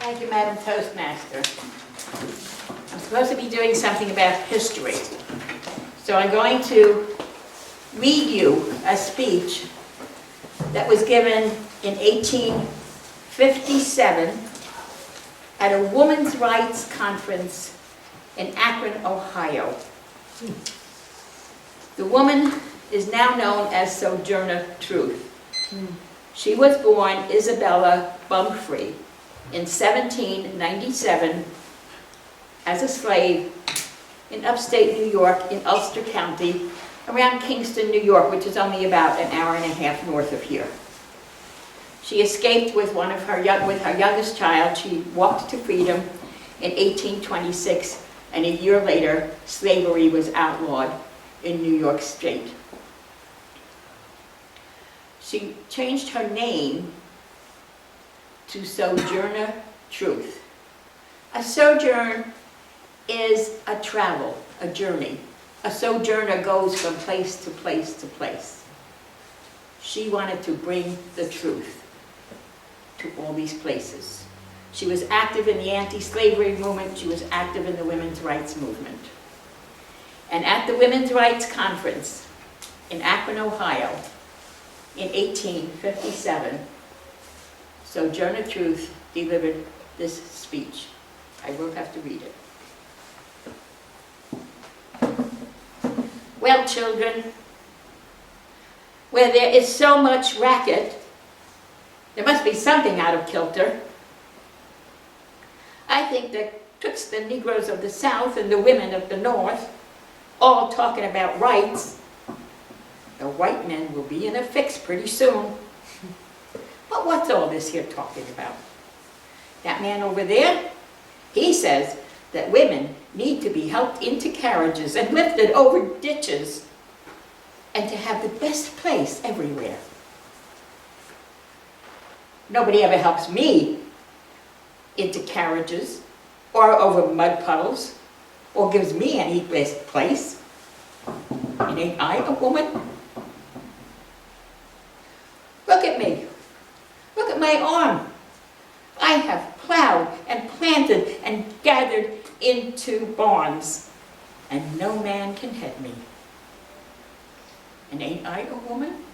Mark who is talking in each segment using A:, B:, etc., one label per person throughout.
A: Thank you, Madam Toastmaster. I'm supposed to be doing something about history. So I'm going to read you a speech that was given in 1857 at a women's rights conference in Akron, Ohio. The woman is now known as Sojourner Truth. She was born Isabella Bumfree in 1797 as a slave in upstate New York in Ulster County, around Kingston, New York, which is only about an hour and a half north of here. She escaped with her youngest child. She walked to freedom in 1826, and a year later, slavery was outlawed in New York State. She changed her name to Sojourner Truth. A sojourn is a travel, a journey. A sojourner goes from place to place to place. She wanted to bring the truth to all these places. She was active in the anti-slavery movement. She was active in the women's rights movement. And at the Women's Rights Conference in Akron, Ohio, in 1857, Sojourner Truth delivered this speech. I will have to read it. Well, children, where there is so much racket, there must be something out of kilter. I think that twixt the Negroes of the South and the women of the North, all talking about rights, the white men will be in a fix pretty soon. But what's all this here talking about? That man over there, he says that women need to be helped into carriages and lifted over ditches and to have the best place everywhere. Nobody ever helps me into carriages or over mud puddles or gives me any best place. And ain't I a woman? Look at me. Look at my arm. I have plowed and planted and gathered into barns, and no man can head me. And ain't I a woman?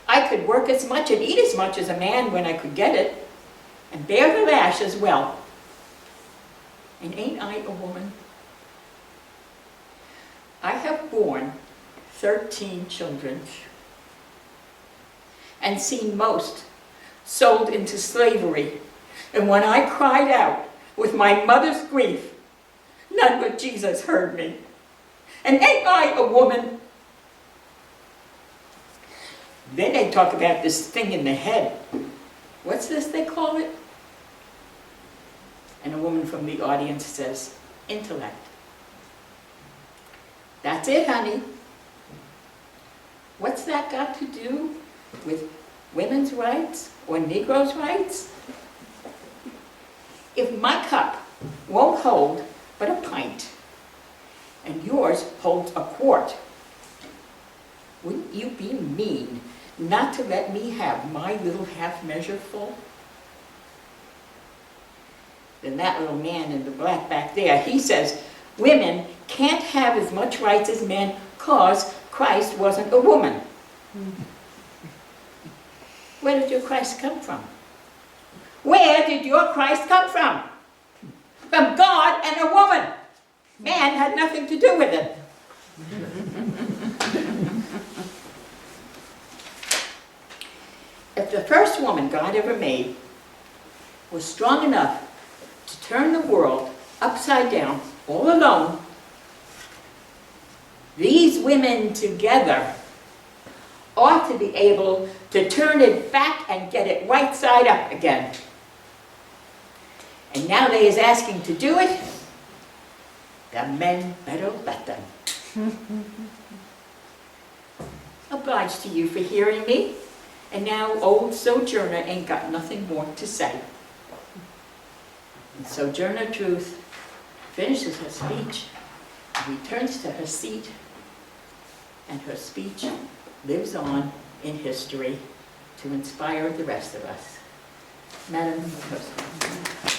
A: I could work as much and eat as much as a man when I could get it, and bear the lash as well. And ain't I a woman? I have borne 13 children and seen most sold into slavery. And when I cried out with my mother's grief, none but Jesus heard me. And ain't I a woman? Then they talk about this thing in the head. What's this they call it? And a woman from the audience says, intellect. That's it, honey. What's that got to do with women's rights or Negroes' rights? If my cup won't hold but a pint, and yours holds a quart, wouldn't you be mean not to let me have my little half measure full? Then that little man in the black back there, he says, women can't have as much rights as men because Christ wasn't a woman. Where did your Christ come from? Where did your Christ come from? From God and a woman. Man had nothing to do with it. If the first woman God ever made was strong enough to turn the world upside down all alone, these women together ought to be able to turn it back and get it right side up again. And now they is asking to do it, the men better let them. Obliged to you for hearing me, and now old Sojourner ain't got nothing more to say. And Sojourner Truth finishes her speech, returns to her seat, and her speech lives on in history to inspire the rest of us. Madam Toastmaster.